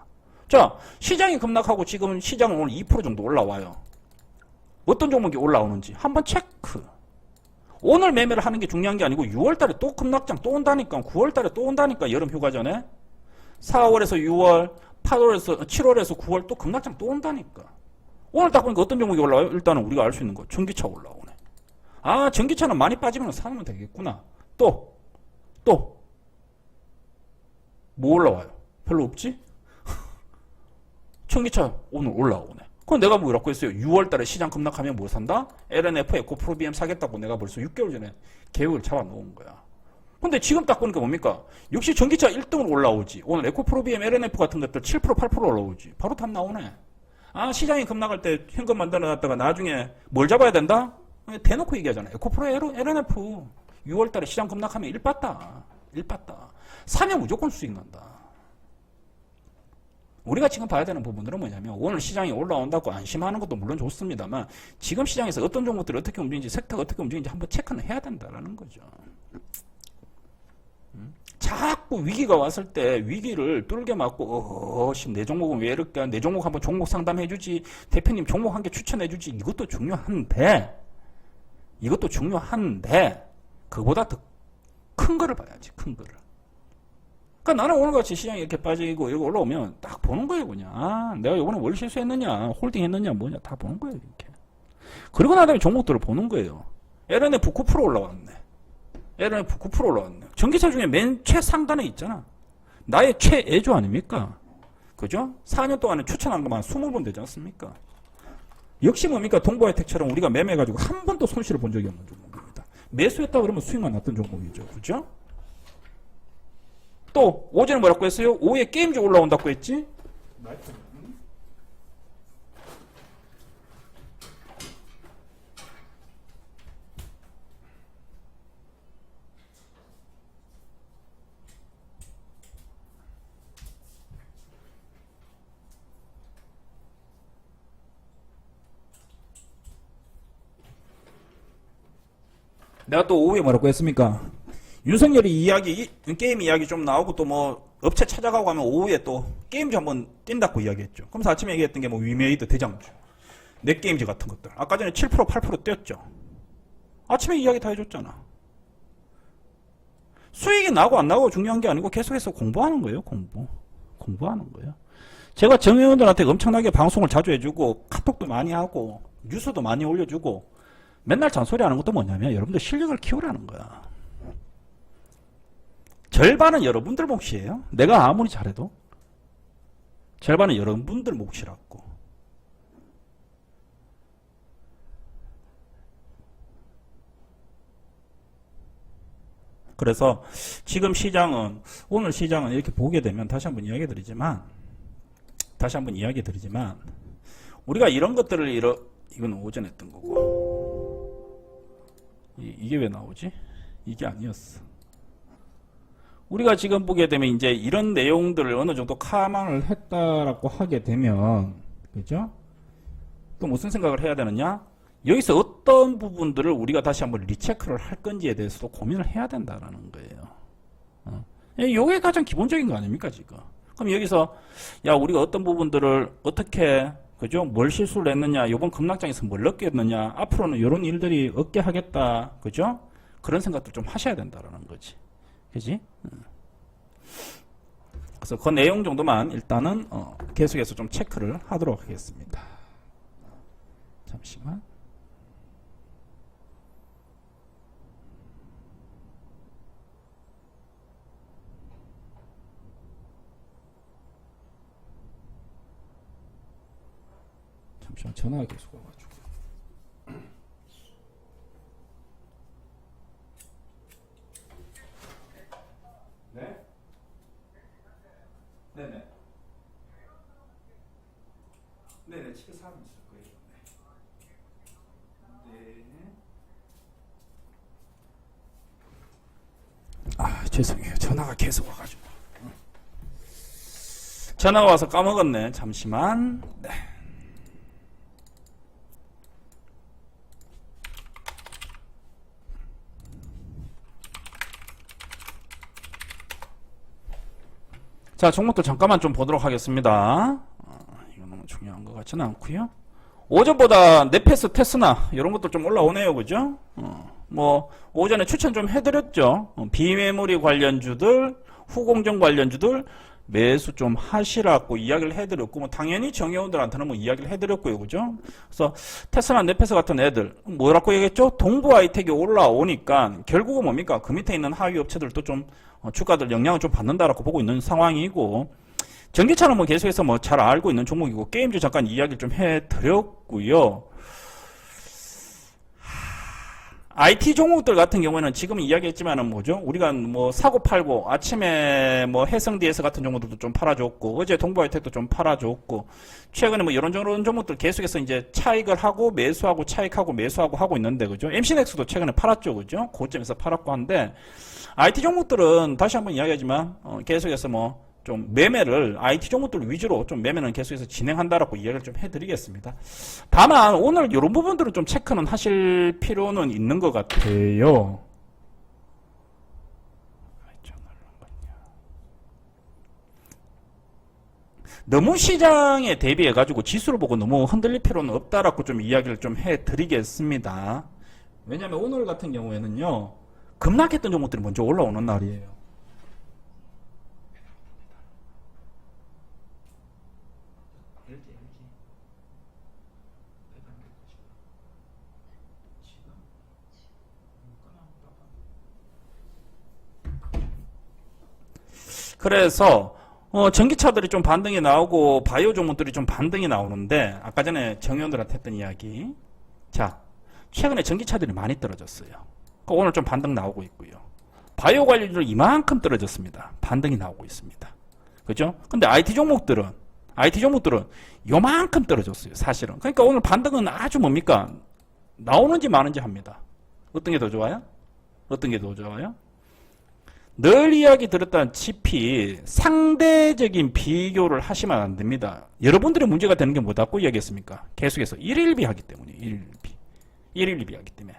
자, 시장이 급락하고 지금 시장은 오늘 2% 정도 올라와요. 어떤 종목이 올라오는지 한번 체크. 오늘 매매를 하는 게 중요한 게 아니고 6월달에 또 급락장 또 온다니까, 9월달에 또 온다니까, 여름 휴가 전에. 4월에서 6월, 8월에서 7월에서 9월 또 급락장 또 온다니까. 오늘 딱 보니까 어떤 종목이 올라와요? 일단은 우리가 알 수 있는 거 전기차 올라오네. 아, 전기차는 많이 빠지면 사면 되겠구나. 또 뭐 올라와요? 별로 없지? 전기차 오늘 올라오네. 그럼 내가 뭐라고 했어요? 6월달에 시장 급락하면 뭐 산다? LNF, 에코프로비엠 사겠다고 내가 벌써 6개월 전에 계획을 잡아놓은 거야. 근데 지금 딱 보니까 뭡니까? 역시 전기차 1등으로 올라오지. 오늘 에코프로비엠, LNF 같은 것들 7%, 8% 올라오지. 바로 답 나오네. 아, 시장이 급락할 때 현금 만들어놨다가 나중에 뭘 잡아야 된다? 대놓고 얘기하잖아. 에코프로, LNF. 6월달에 시장 급락하면 일 봤다. 사면 무조건 수익 난다. 우리가 지금 봐야 되는 부분들은 뭐냐면 오늘 시장이 올라온다고 안심하는 것도 물론 좋습니다만 지금 시장에서 어떤 종목들이 어떻게 움직이는지 섹터가 어떻게 움직이는지 한번 체크는 해야 된다는 거죠. 자꾸 위기가 왔을 때 위기를 뚫게 맞고 내 종목은 왜 이럴까? 내 종목 한번 종목 상담해주지. 대표님 종목 한 개 추천해주지. 이것도 중요한데 그보다 더 큰 거를 봐야지. 큰 거를. 그러니까 나는 오늘같이 시장이 이렇게 빠지고 이렇게 올라오면 딱 보는 거예요. 그냥 아, 내가 이번에 뭘 실수했느냐, 홀딩 했느냐, 뭐냐 다 보는 거예요. 이렇게. 그리고 나 다음에 종목들을 보는 거예요. LNF 9% 올라왔네. LNF 9% 올라왔네. 전기차 중에 맨 최상단에 있잖아. 나의 최애주 아닙니까? 그죠? 4년 동안에 추천한 것만 20번 되지 않습니까? 역시 뭡니까? 동부하이텍처럼 우리가 매매해가지고 한 번도 손실을 본 적이 없는 종목입니다. 매수했다 그러면 수익만 났던 종목이죠. 그죠? 또 어제는 뭐라고 했어요? 오후에 게임주 올라온다고 했지? 내가 또 오후에 뭐라고 했습니까? 윤석열이 이야기, 게임 이야기 좀 나오고 또 뭐 업체 찾아가고 하면 오후에 또 게임즈 한번 뛴다고 이야기했죠. 그러면서 아침에 얘기했던 게 뭐 위메이드 대장주, 넷게임즈 같은 것들. 아까 전에 7% 8% 뛰었죠. 아침에 이야기 다 해줬잖아. 수익이 나고 안 나고 중요한 게 아니고 계속해서 공부하는 거예요. 공부하는 거예요. 제가 정회원들한테 엄청나게 방송을 자주 해주고 카톡도 많이 하고 뉴스도 많이 올려주고 맨날 잔소리하는 것도 뭐냐면 여러분들 실력을 키우라는 거야. 절반은 여러분들 몫이에요. 내가 아무리 잘해도 절반은 여러분들 몫이라고. 그래서 지금 시장은, 오늘 시장은 이렇게 보게 되면 다시 한번 이야기 드리지만 우리가 이런 것들을 이건 오전에 했던 거고 이게 왜 나오지? 이게 아니었어. 우리가 지금 보게 되면 이제 이런 내용들을 어느 정도 카망을 했다라고 하게 되면, 그죠? 또 무슨 생각을 해야 되느냐? 여기서 어떤 부분들을 우리가 다시 한번 리체크를 할 건지에 대해서도 고민을 해야 된다라는 거예요. 이게 가장 기본적인 거 아닙니까, 지금? 그럼 여기서, 야, 우리가 어떤 부분들을 어떻게, 그죠? 뭘 실수를 했느냐, 요번 급락장에서 뭘 넣겠느냐, 앞으로는 이런 일들이 없게 하겠다, 그죠? 그런 생각들 좀 하셔야 된다라는 거지. 그지? 그래서 그 내용 정도만 일단은 계속해서 좀 체크를 하도록 하겠습니다. 잠시만. 전화가 계속 와가지고. 네? 네네. 네네, 집에 사람 있을 거예요. 네. 아, 죄송해요. 전화가 계속 와가지고. 전화가 와서 까먹었네. 잠시만. 네. 자, 종목도 잠깐만 좀 보도록 하겠습니다. 이거 너무 중요한 것 같지는 않고요. 오전보다 네페스, 테스나 이런 것도 좀 올라오네요, 그죠? 뭐 오전에 추천 좀 해드렸죠. 비메모리 관련주들, 후공정 관련주들 매수 좀 하시라고 이야기를 해드렸고, 뭐 당연히 정회원들한테는 뭐 이야기를 해드렸고요, 그죠? 그래서 테스나, 네페스 같은 애들 뭐라고 얘기했죠? 동부 하이텍이 올라오니까 결국은 뭡니까? 그 밑에 있는 하위 업체들도 좀 주가들 영향을 좀 받는다라고 보고 있는 상황이고, 전기차는 뭐 계속해서 뭐 잘 알고 있는 종목이고, 게임주 잠깐 이야기를 좀 해드렸고요. IT 종목들 같은 경우에는 지금 이야기했지만은 뭐죠? 우리가 뭐 사고 팔고 아침에 뭐 해성DS 같은 종목들도 좀 팔아줬고, 어제 동부하이텍도 좀 팔아줬고, 최근에 뭐 이런 종목들 계속해서 이제 차익을 하고 매수하고 차익하고 매수하고 하고 있는데, 그죠? MC넥스도 최근에 팔았죠, 그죠? 고점에서 팔았고 한데, IT 종목들은 다시 한번 이야기하지만 계속해서 뭐 좀 매매를 IT 종목들 위주로 좀 매매는 계속해서 진행한다라고 이야기를 좀 해드리겠습니다. 다만 오늘 이런 부분들은 좀 체크는 하실 필요는 있는 것 같아요. 너무 시장에 대비해 가지고 지수를 보고 너무 흔들릴 필요는 없다라고 좀 이야기를 좀 해드리겠습니다. 왜냐하면 오늘 같은 경우에는요, 급락했던 종목들이 먼저 올라오는 날이에요. 그래서 전기차들이 좀 반등이 나오고 바이오 종목들이 좀 반등이 나오는데, 아까 전에 정의원들한테 했던 이야기, 자, 최근에 전기차들이 많이 떨어졌어요. 오늘 좀 반등 나오고 있고요. 바이오 관련주로 이만큼 떨어졌습니다. 반등이 나오고 있습니다. 그죠? 근데 IT 종목들은 요만큼 떨어졌어요, 사실은. 그러니까 오늘 반등은 아주 뭡니까? 나오는지 마는지 합니다. 어떤 게 더 좋아요? 어떤 게 더 좋아요? 늘 이야기 들었다시피 상대적인 비교를 하시면 안 됩니다. 여러분들의 문제가 되는 게 뭐다고 이야기했습니까? 계속해서 1일비 하기 때문에 1일비 하기 때문에.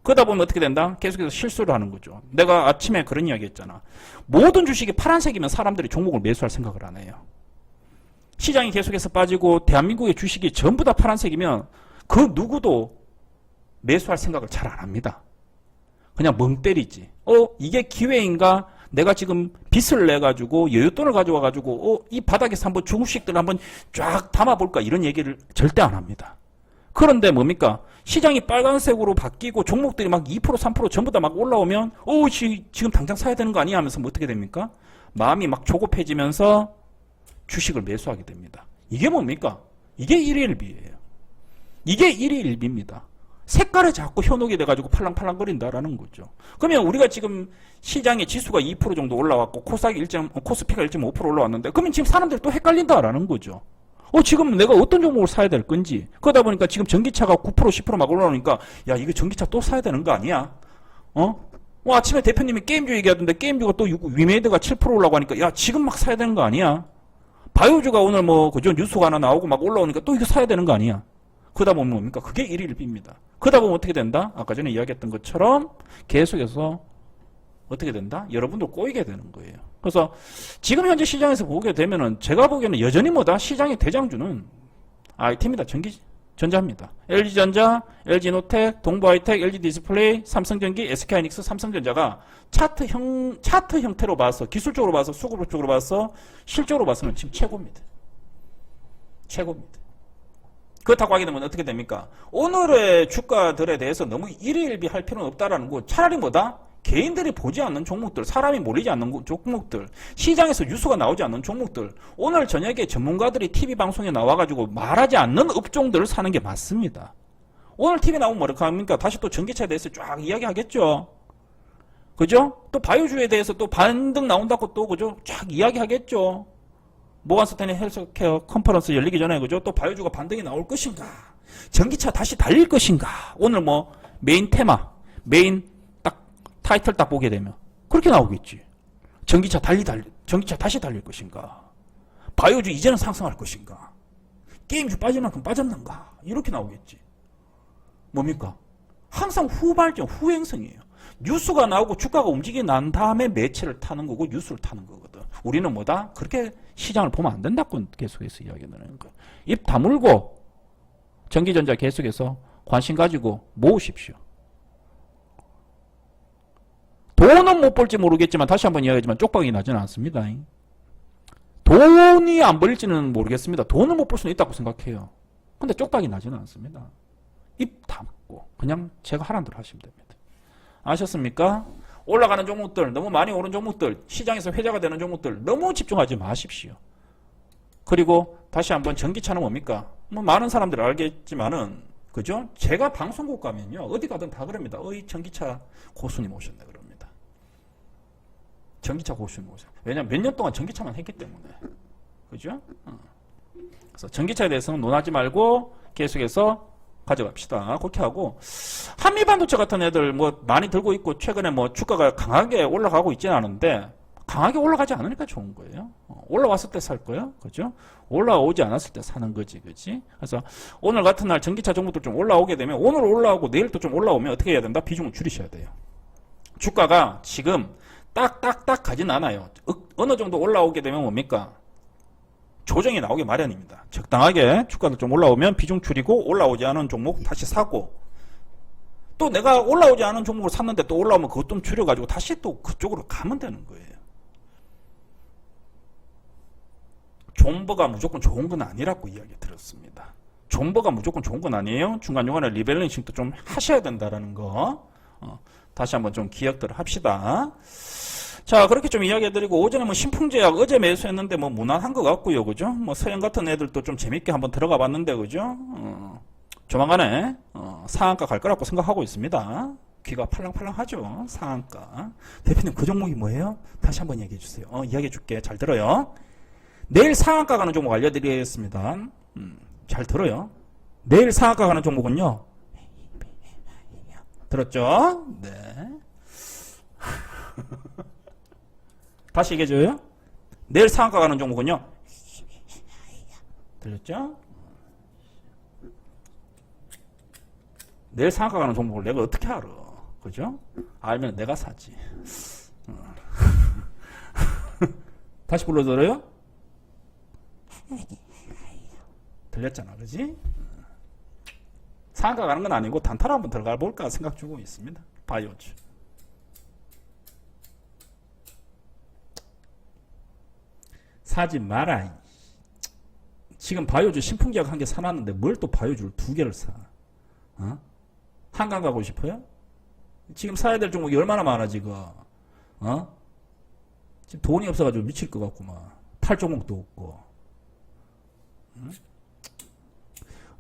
그러다 보면 어떻게 된다? 계속해서 실수를 하는 거죠. 내가 아침에 그런 이야기 했잖아. 모든 주식이 파란색이면 사람들이 종목을 매수할 생각을 안 해요. 시장이 계속해서 빠지고 대한민국의 주식이 전부 다 파란색이면 그 누구도 매수할 생각을 잘 안 합니다. 그냥 멍 때리지. 이게 기회인가? 내가 지금 빚을 내가지고 여윳돈을 가져와가지고 이 바닥에서 한번 주식들을 한번 쫙 담아볼까? 이런 얘기를 절대 안 합니다. 그런데 뭡니까? 시장이 빨간색으로 바뀌고 종목들이 막 2%, 3% 전부 다 막 올라오면 지금 당장 사야 되는 거 아니야? 하면서 뭐 어떻게 됩니까? 마음이 막 조급해지면서 주식을 매수하게 됩니다. 이게 뭡니까? 이게 일희일비예요. 이게 일희일비입니다. 색깔에 자꾸 현혹이 돼가지고 팔랑팔랑거린다라는 거죠. 그러면 우리가 지금 시장의 지수가 2% 정도 올라왔고 코스피가 1.5% 올라왔는데 그러면 지금 사람들이 또 헷갈린다라는 거죠. 지금 내가 어떤 종목을 사야 될 건지. 그러다 보니까 지금 전기차가 9%, 10% 막 올라오니까 야 이거 전기차 또 사야 되는 거 아니야? 아침에 대표님이 게임주 얘기하던데 게임주가 또 위메이드가 7% 올라고 하니까 야 지금 막 사야 되는 거 아니야? 바이오주가 오늘 그죠? 뉴스가 하나 나오고 막 올라오니까 또 이거 사야 되는 거 아니야? 그러다 보면 뭡니까? 그게 일희일비입니다. 그러다 보면 어떻게 된다? 아까 전에 이야기했던 것처럼 계속해서 어떻게 된다? 여러분들 꼬이게 되는 거예요. 그래서 지금 현재 시장에서 보게 되면은 제가 보기에는 여전히 시장의 대장주는 IT입니다. 전자입니다. LG전자, LG노텍, 동부하이텍, LG디스플레이, 삼성전기, SK하이닉스, 삼성전자가 차트 형태로 봐서 기술적으로 봐서 수급적으로 봐서 실적으로 봐서는 지금 최고입니다. 최고입니다. 그렇다고 하게 되면 어떻게 됩니까? 오늘의 주가들에 대해서 너무 일희일비 할 필요는 없다라는 거. 차라리 개인들이 보지 않는 종목들, 사람이 몰리지 않는 종목들, 시장에서 뉴스가 나오지 않는 종목들, 오늘 저녁에 전문가들이 TV방송에 나와가지고 말하지 않는 업종들을 사는 게 맞습니다. 오늘 TV 나오면 뭐랄까 합니까? 다시 또 전기차에 대해서 쫙 이야기하겠죠. 그죠? 또 바이오주에 대해서 또 반등 나온다고 또 그죠? 쫙 이야기하겠죠. 모건 스탠리 헬스케어 컨퍼런스 열리기 전에 그죠? 또 바이오주가 반등이 나올 것인가? 전기차 다시 달릴 것인가? 오늘 메인 테마, 메인 타이틀 딱 보게 되면 그렇게 나오겠지. 전기차 다시 달릴 것인가? 바이오주 이제는 상승할 것인가? 게임주 빠질 만큼 빠졌는가? 이렇게 나오겠지. 뭡니까? 항상 후발전, 후행성이에요. 뉴스가 나오고 주가가 움직이고 난 다음에 매체를 타는 거고 뉴스를 타는 거거든. 우리는 그렇게 시장을 보면 안 된다고 계속해서 이야기하는 거예요. 입 다물고 전기전자 계속해서 관심 가지고 모으십시오. 돈은 못 벌지 모르겠지만 다시 한번 이야기하지만 쪽박이 나지는 않습니다. 돈이 안 벌릴지는 모르겠습니다. 돈을 못 벌 수는 있다고 생각해요. 근데 쪽박이 나지는 않습니다. 입 다물고 그냥 제가 하라는 대로 하시면 됩니다. 아셨습니까? 올라가는 종목들, 너무 많이 오른 종목들, 시장에서 회자가 되는 종목들 너무 집중하지 마십시오. 그리고 다시 한번 전기차는 뭡니까? 많은 사람들이 알겠지만은 그죠? 제가 방송국 가면요 어디 가든 다 그럽니다. 전기차 고수님 오셨네 그럽니다. 전기차 고수님 오셨네. 왜냐면 몇 년 동안 전기차만 했기 때문에. 그죠? 그래서 전기차에 대해서는 논하지 말고 계속해서 가져갑시다. 그렇게 하고 한미반도체 같은 애들 많이 들고 있고 최근에 주가가 강하게 올라가고 있지는 않은데 강하게 올라가지 않으니까 좋은 거예요. 올라왔을 때 살 거예요. 그죠? 올라오지 않았을 때 사는 거지. 그지? 그래서 오늘 같은 날 전기차 종목들 좀 올라오게 되면 오늘 올라오고 내일 또 좀 올라오면 어떻게 해야 된다? 비중을 줄이셔야 돼요. 주가가 지금 딱딱딱 가진 않아요. 어느 정도 올라오게 되면 뭡니까? 조정이 나오기 마련입니다. 적당하게 주가도 좀 올라오면 비중 줄이고 올라오지 않은 종목 다시 사고 또 내가 올라오지 않은 종목을 샀는데 또 올라오면 그것 좀 줄여가지고 다시 또 그쪽으로 가면 되는 거예요. 존버가 무조건 좋은 건 아니라고 이야기 들었습니다. 존버가 무조건 좋은 건 아니에요. 중간중간에 리밸런싱도 좀 하셔야 된다라는 거 다시 한번 좀 기억들 합시다. 자, 그렇게 좀 이야기해드리고, 오전에 신풍제약 어제 매수했는데 무난한 것 같고요. 그죠? 서영 같은 애들도 좀 재밌게 한번 들어가 봤는데, 그죠? 조만간에, 상한가 갈 거라고 생각하고 있습니다. 귀가 팔랑팔랑하죠? 상한가. 대표님, 그 종목이 뭐예요? 다시 한번 얘기해 주세요. 이야기해 줄게. 잘 들어요. 내일 상한가 가는 종목 알려드리겠습니다. 잘 들어요. 내일 상한가 가는 종목은요. 들었죠? 네. 다시 얘기해줘요. 내일 상한가 가는 종목은요. 들렸죠? 내일 상한가 가는 종목을 내가 어떻게 알아? 그죠? 알면 내가 사지. 다시 불러드려요? 들렸잖아, 그지? 상한가 가는 건 아니고 단타로 한번 들어가 볼까 생각 주고 있습니다. 바이오주. 사지 마라. 지금 바이오주 신풍기약 한 개 사놨는데 뭘 또 바이오주를 두 개를 사? 어? 한강 가고 싶어요? 지금 사야 될 종목이 얼마나 많아 지금? 어? 지금 돈이 없어가지고 미칠 것 같구만. 팔 종목도 없고. 응?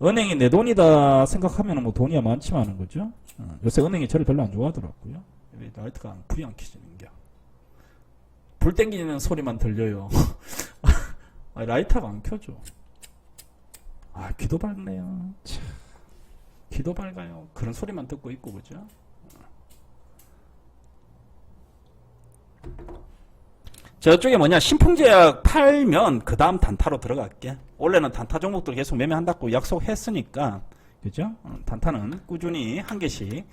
은행이 내 돈이다 생각하면 뭐 돈이야 많지만은 그죠? 요새 은행이 저를 별로 안 좋아하더라고요. 라이트가 불이 안 켜지는 게. 불 땡기는 소리만 들려요. 라이트가 안 켜져. 귀도 밝네요. 참. 귀도 밝아요. 그런 소리만 듣고 있고 그죠? 저쪽에 뭐냐 신풍제약 팔면 그 다음 단타로 들어갈게. 원래는 단타 종목들 계속 매매한다고 약속했으니까 그죠? 단타는 꾸준히 한 개씩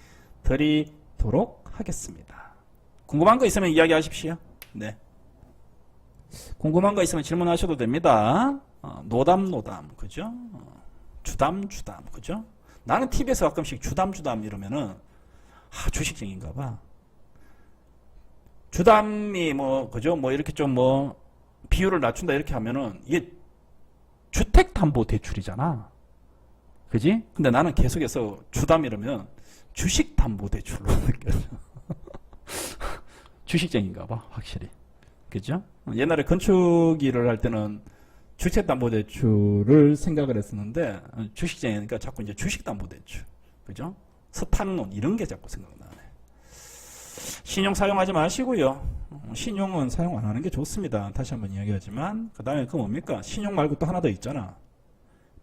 드리도록 하겠습니다. 궁금한 거 있으면 이야기하십시오. 네. 궁금한 거 있으면 질문하셔도 됩니다. 노담 그죠? 주담 그죠? 나는 TV에서 가끔씩 주담 이러면은 주식쟁인가 봐. 주담이 뭐 그죠? 뭐 이렇게 좀 뭐 비율을 낮춘다 이렇게 하면은 이게 주택담보대출이잖아. 그지? 근데 나는 계속해서 주담 이러면 주식담보대출로 느껴져. 주식쟁인가 봐, 확실히. 그죠? 옛날에 건축 일을 할 때는 주택담보대출을 생각을 했었는데 주식쟁이니까 자꾸 이제 주식담보대출. 그죠? 스탄론 이런 게 자꾸 생각나네. 신용 사용하지 마시고요. 신용은 사용 안 하는 게 좋습니다. 다시 한번 이야기하지만 그 다음에 그 뭡니까? 신용 말고 또 하나 더 있잖아.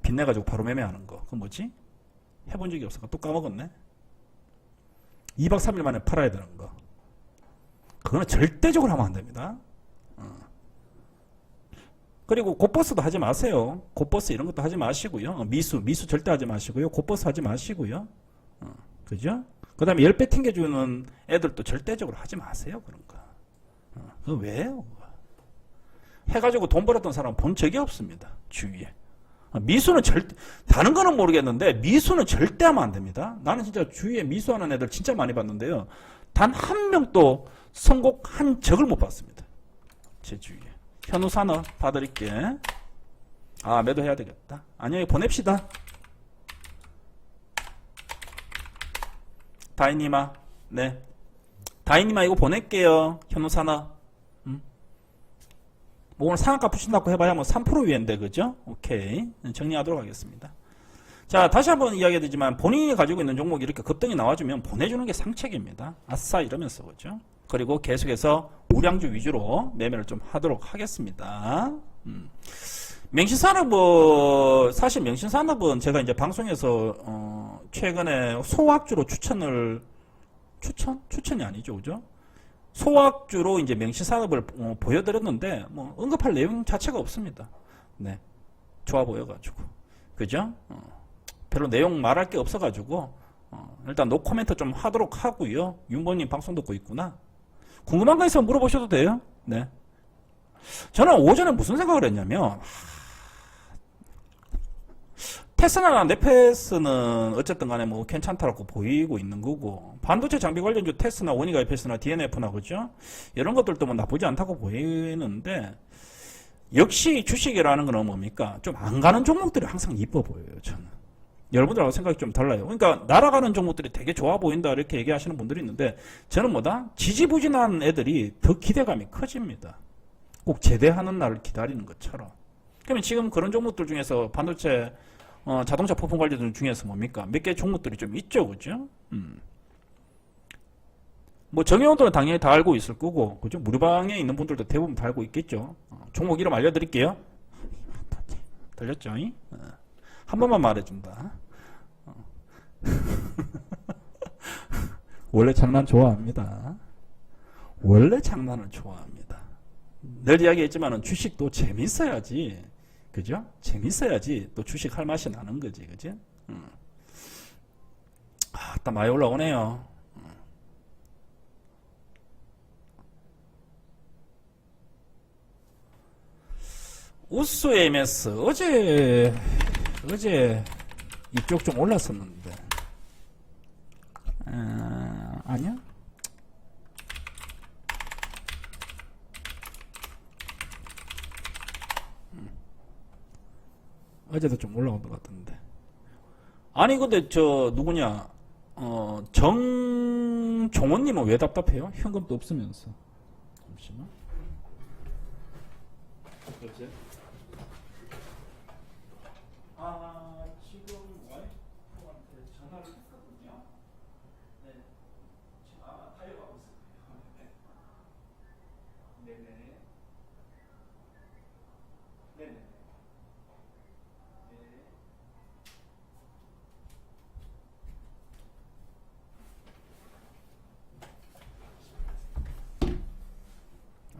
빚내가지고 바로 매매하는 거. 그건 뭐지? 해본 적이 없어서 또 까먹었네. 2박 3일 만에 팔아야 되는 거. 그거는 절대적으로 하면 안 됩니다. 그리고 곧버스도 하지 마세요. 곧버스 이런 것도 하지 마시고요. 미수 절대 하지 마시고요. 곧버스 하지 마시고요. 그죠? 그 다음에 10배 튕겨주는 애들도 절대적으로 하지 마세요. 그런 거. 그거 왜요? 해가지고 돈 벌었던 사람 본 적이 없습니다. 주위에. 미수는 절대, 다른 거는 모르겠는데 미수는 절대 하면 안 됩니다. 나는 진짜 주위에 미수하는 애들 진짜 많이 봤는데요. 단 한 명도 선곡한 적을 못 봤습니다. 제 주위에. 현우산업 봐드릴게. 매도해야 되겠다. 안녕히 보냅시다. 다이니마. 네. 다이니마 이거 보낼게요. 현우산업. 뭐 오늘 상한가 붙인다고 해봐야 뭐 3% 위인데, 그죠? 오케이. 정리하도록 하겠습니다. 자, 다시 한번 이야기해드리지만 본인이 가지고 있는 종목이 이렇게 급등이 나와주면 보내주는 게 상책입니다. 아싸 이러면서, 그죠? 그리고 계속해서 우량주 위주로 매매를 좀 하도록 하겠습니다. 맹신산업은, 사실 맹신산업은 제가 이제 방송에서, 최근에 소확주로 추천이 아니죠, 그죠? 소확주로 이제 맹신산업을 보여드렸는데, 뭐, 언급할 내용 자체가 없습니다. 네. 좋아 보여가지고. 그죠? 별로 내용 말할 게 없어가지고, 일단 노코멘트 좀 하도록 하고요. 윤보님 방송 듣고 있구나. 궁금한 거 있으면 물어보셔도 돼요. 네. 저는 오전에 무슨 생각을 했냐면, 테스나나 네페스는 어쨌든 간에 뭐 괜찮다고 보이고 있는 거고, 반도체 장비 관련주 테스나, 원희가이페스나, DNF나, 그죠? 이런 것들도 뭐 나쁘지 않다고 보이는데, 역시 주식이라는 건 뭡니까? 좀 안 가는 종목들이 항상 이뻐 보여요, 저는. 여러분들하고 생각이 좀 달라요. 그러니까 날아가는 종목들이 되게 좋아 보인다 이렇게 얘기하시는 분들이 있는데, 저는 뭐다? 지지부진한 애들이 더 기대감이 커집니다. 꼭 제대하는 날을 기다리는 것처럼. 그러면 지금 그런 종목들 중에서 반도체 자동차 부품 관리들 중에서 뭡니까? 몇 개 종목들이 좀 있죠, 그죠? 뭐 정의원들은 당연히 다 알고 있을 거고, 그죠? 무료방에 있는 분들도 대부분 다 알고 있겠죠. 종목 이름 알려드릴게요. 들렸죠? 한 번만 말해준다. 원래 장난 좋아합니다. 원래 장난을 좋아합니다. 늘 이야기했지만은 주식도 재밌어야지. 그죠? 재밌어야지 또 주식 할 맛이 나는 거지, 그지? 딱 많이 올라오네요. 우수 MS 어제 이쪽 좀 올랐었는데 아니야? 어제도 좀 올라온 것 같던데. 아니 근데 저 누구냐 정종원님은 왜 답답해요? 현금도 없으면서. 잠시만. 여보세요? 지금 와이프한테 전화를 했거든요. 네. 타협하고 있어요. 네네. 네네.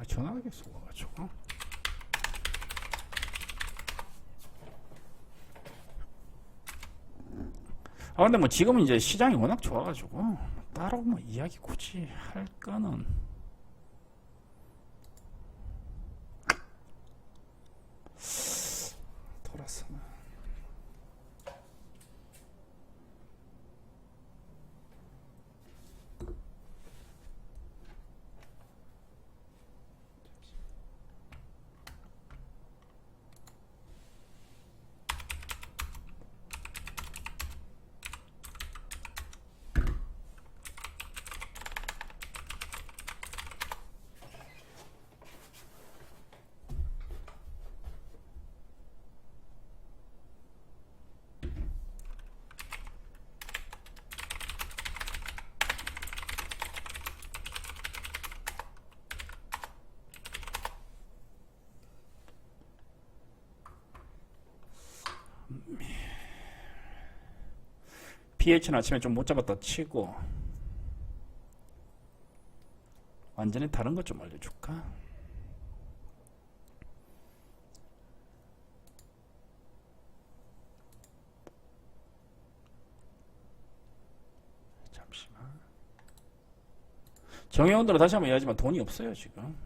전화가 계속 와가지고. 근데 뭐 지금은 이제 시장이 워낙 좋아가지고 따로 뭐 이야기 굳이 할 거는 돌았으나. pH는 아침에 좀 못 잡았다 치고 완전히 다른 것 좀 알려줄까? 잠시만. 정혜원들은 다시 한번 이야기하지만 돈이 없어요 지금.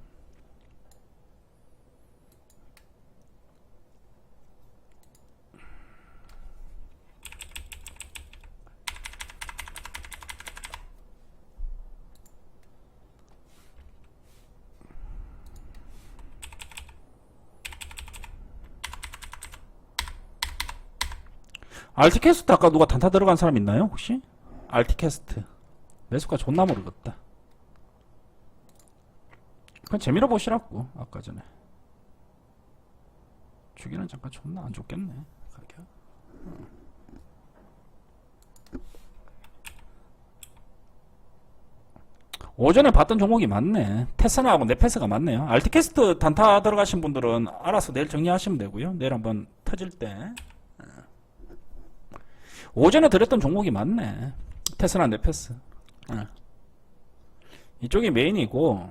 알티캐스트 아까 누가 단타 들어간 사람 있나요 혹시? 알티캐스트 매수가 존나 모르겠다. 그냥 재미로 보시라고. 아까 전에 주기는 잠깐 존나 안 좋겠네 가격. 오전에 봤던 종목이 맞네. 테스나하고 네페스가 맞네요. 알티캐스트 단타 들어가신 분들은 알아서 내일 정리하시면 되고요. 내일 한번 터질 때 오전에 들었던 종목이 맞네. 테스나 네페스. 이쪽이 메인이고,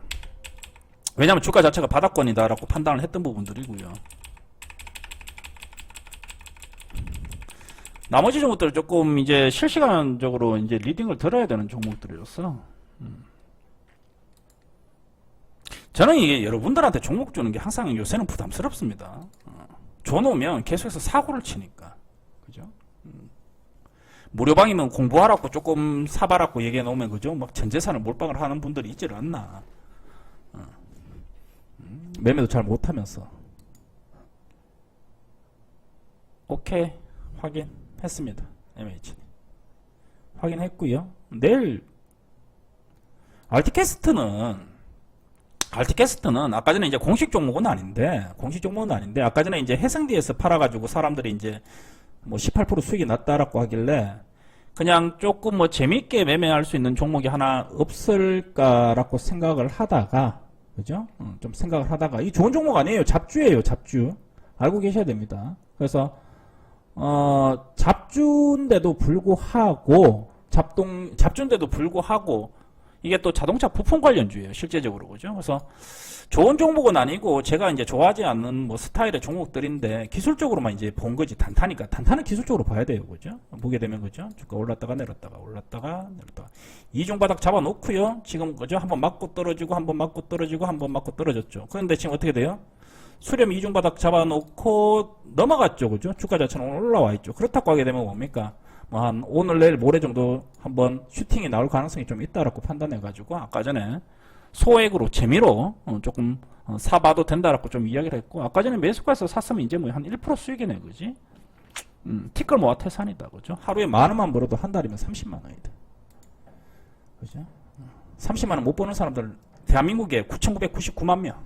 왜냐면 주가 자체가 바닥권이다라고 판단을 했던 부분들이고요. 나머지 종목들 조금 이제 실시간적으로 이제 리딩을 들어야 되는 종목들이었어. 저는 이게 여러분들한테 종목 주는 게 항상 요새는 부담스럽습니다. 줘놓으면 계속해서 사고를 치니까. 그죠? 무료방이면 공부하라고 조금 사봐라고 얘기해 놓으면 그죠? 막 전재산을 몰빵을 하는 분들이 있지를 않나. 매매도 잘 못하면서. 오케이 확인했습니다. MH는 확인했고요. 내일 알티캐스트는 아까 전에 이제 공식 종목은 아닌데 아까 전에 이제 해상디에서 팔아가지고 사람들이 이제 뭐 18% 수익이 났다라고 하길래 그냥 조금 뭐 재밌게 매매할 수 있는 종목이 하나 없을까라고 생각을 하다가 그죠? 좀 생각을 하다가 이 좋은 종목 아니에요. 잡주예요. 잡주. 알고 계셔야 됩니다. 그래서 잡주인데도 불구하고 잡주인데도 불구하고 이게 또 자동차 부품 관련주예요. 실제적으로 그죠? 그래서 좋은 종목은 아니고 제가 이제 좋아하지 않는 뭐 스타일의 종목들인데 기술적으로만 이제 본 거지. 단타니까 단타는 기술적으로 봐야 돼요. 그죠? 보게 되면 그죠? 주가 올랐다가 내렸다가 이중 바닥 잡아 놓고요. 지금 그죠? 한번 맞고 떨어지고 한번 맞고 떨어지고 한번 맞고 떨어졌죠. 그런데 지금 어떻게 돼요? 수렴 이중바닥 잡아놓고 넘어갔죠. 그죠? 주가 자체는 오늘 올라와 있죠. 그렇다고 하게 되면 뭡니까? 뭐 한 오늘 내일 모레 정도 한번 슈팅이 나올 가능성이 좀 있다라고 판단해가지고 아까 전에 소액으로 재미로 조금 사봐도 된다라고 좀 이야기를 했고, 아까 전에 매수가에서 샀으면 이제 뭐 한 1% 수익이네, 그지? 티끌 모아 태산이다, 그죠? 하루에 10,000원만 벌어도 한 달이면 30만 원이다. 그죠? 30만 원 못 버는 사람들 대한민국에 9,999만 명.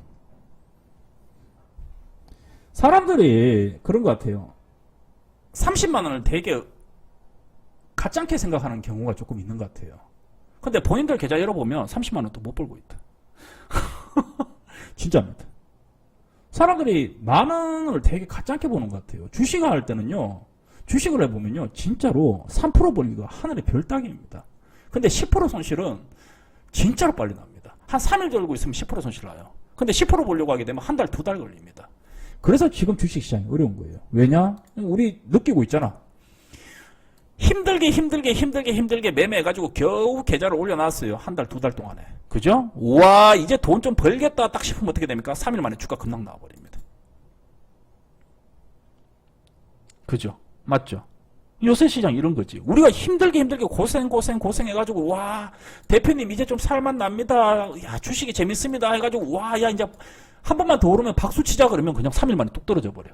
사람들이 그런 것 같아요. 30만 원을 되게 가짜게 생각하는 경우가 조금 있는 것 같아요. 근데 본인들 계좌 열어보면 30만 원도 못 벌고 있다. 진짜입니다. 사람들이 만 원을 되게 가짜게 보는 것 같아요. 주식을 할 때는요, 주식을 해보면요, 진짜로 3% 벌기가 하늘의 별 따기입니다. 근데 10% 손실은 진짜로 빨리 납니다. 한 3일 들고 있으면 10% 손실 나요. 근데 10% 보려고 하게 되면 한 달, 2달 걸립니다. 그래서 지금 주식시장이 어려운 거예요. 왜냐? 우리 느끼고 있잖아. 힘들게 매매해가지고 겨우 계좌를 올려놨어요. 한 달, 2달 동안에. 그죠? 와, 이제 돈 좀 벌겠다 딱 싶으면 어떻게 됩니까? 3일 만에 주가 급락 나와버립니다. 그죠? 맞죠? 요새 시장 이런 거지. 우리가 힘들게 고생해가지고, 와, 대표님 이제 좀 살만 납니다. 야, 주식이 재밌습니다. 해가지고, 와, 야, 이제 한 번만 더 오르면 박수 치자 그러면 그냥 3일 만에 뚝 떨어져 버려.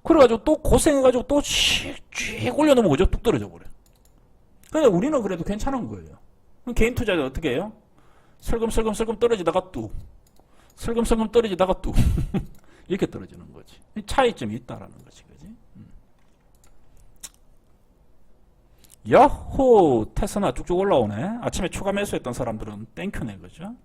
그래가지고 또 고생해가지고 또 쭉 올려놓으면 그죠? 뚝 떨어져 버려. 근데 우리는 그래도 괜찮은 거예요. 개인 투자자 어떻게 해요? 슬금슬금 떨어지다가 뚝. 슬금슬금 떨어지다가 뚝. 이렇게 떨어지는 거지. 차이점이 있다라는 거지. 그지? 야호! 테스나 쭉쭉 올라오네. 아침에 추가 매수했던 사람들은 땡큐네. 그죠?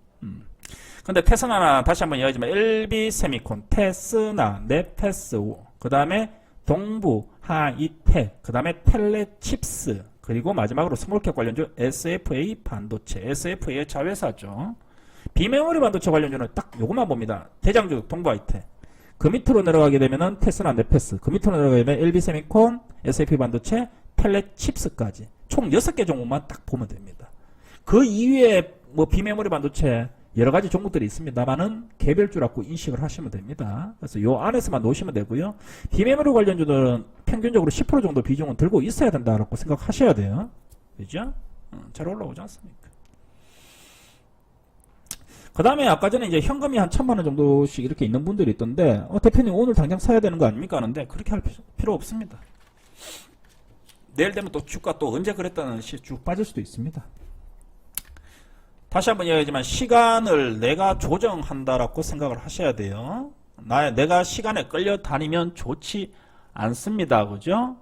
근데 테스나나 다시 한번 이야기하지만 LB세미콘, 테스나, 네페스, 그 다음에 동부, 하이텍, 그 다음에 텔레칩스, 그리고 마지막으로 스몰캡 관련주 SFA 반도체, SFA의 자회사죠. 비메모리 반도체 관련주는 딱 요것만 봅니다. 대장주 동부 하이텍. 그 밑으로 내려가게 되면은 테스나, 네페스, 그 밑으로 내려가게 되면 LB세미콘, SFA 반도체, 텔레칩스까지 총 6개 종목만 딱 보면 됩니다. 그 이외에 뭐 비메모리 반도체 여러 가지 종목들이 있습니다만은 개별주라고 인식을 하시면 됩니다. 그래서 요 안에서만 놓으시면 되고요. 비메모리 관련주들은 평균적으로 10% 정도 비중은 들고 있어야 된다라고 생각하셔야 돼요. 그죠? 잘 올라오지 않습니까? 그 다음에 아까 전에 이제 현금이 한 1,000만 원 정도씩 이렇게 있는 분들이 있던데, 대표님 오늘 당장 사야 되는 거 아닙니까? 하는데 그렇게 할 필요 없습니다. 내일 되면 또 주가 또 언제 그랬다는 시 쭉 빠질 수도 있습니다. 다시 한번 이야기하지만 시간을 내가 조정한다라고 생각을 하셔야 돼요. 내가 시간에 끌려다니면 좋지 않습니다. 그죠?